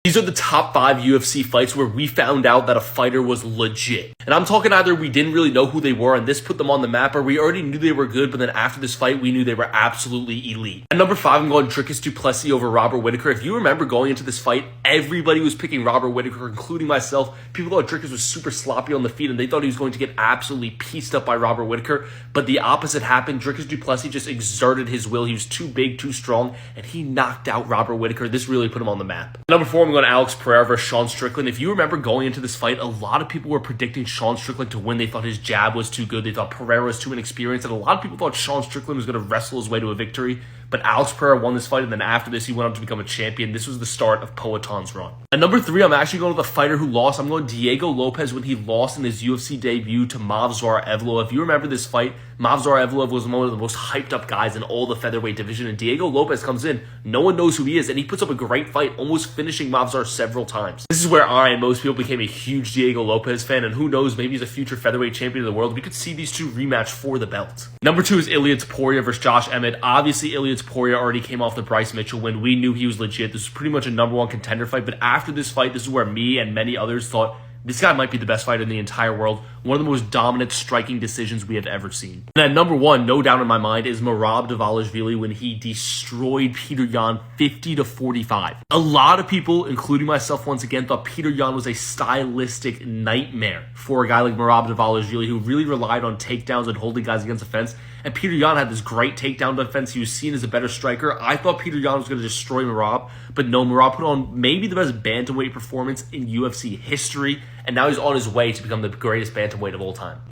These are the top 5 UFC fights where we found out that a fighter was legit. And I'm talking either we didn't really know who they were and this put them on the map, or we already knew they were good, but then after this fight, we knew they were absolutely elite. At number 5, I'm going Dricus du Plessis over Robert Whittaker. If you remember going into this fight, everybody was picking Robert Whittaker, including myself. People thought Dricus was super sloppy on the feet and they thought he was going to get absolutely pieced up by Robert Whittaker. But the opposite happened. Dricus du Plessis just exerted his will. He was too big, too strong, and he knocked out Robert Whittaker. This really put him on the map. At number 4, I'm going Alex Pereira versus Sean Strickland. If you remember going into this fight, a lot of people were predicting Sean Strickland to win. They thought his jab was too good. They thought Pereira was too inexperienced. And a lot of people thought Sean Strickland was going to wrestle his way to a victory. But Alex Pereira won this fight, and then after this, he went on to become a champion. This was the start of Poaton's run. At number 3, I'm actually going with a fighter who lost. I'm going Diego Lopez when he lost in his UFC debut to Movsar Evloev. If you remember this fight, Movsar Evloev was one of the most hyped up guys in all the featherweight division, and Diego Lopez comes in. No one knows who he is, and he puts up a great fight, almost finishing Movsar several times. This is where I and most people became a huge Diego Lopez fan, and who knows, maybe he's a future featherweight champion of the world. We could see these two rematch for the belt. Number 2 is Ilia Topuria versus Josh Emmett. Obviously, Ilia Topuria already came off the Bryce Mitchell win. We knew he was legit. This was pretty much a number 1 contender fight, but after this fight, this is where me and many others thought this guy might be the best fighter in the entire world. One of the most dominant striking decisions we have ever seen. And at number 1, no doubt in my mind, is Merab Dvalishvili when he destroyed Peter Yan 50-45. A lot of people, including myself once again, thought Peter Yan was a stylistic nightmare for a guy like Merab Dvalishvili who really relied on takedowns and holding guys against the fence. And Peter Yan had this great takedown defense. He was seen as a better striker. I thought Peter Yan was going to destroy Merab, but no, Merab put on maybe the best bantamweight performance in UFC history, and now he's on his way to become the greatest bantamweight of all time.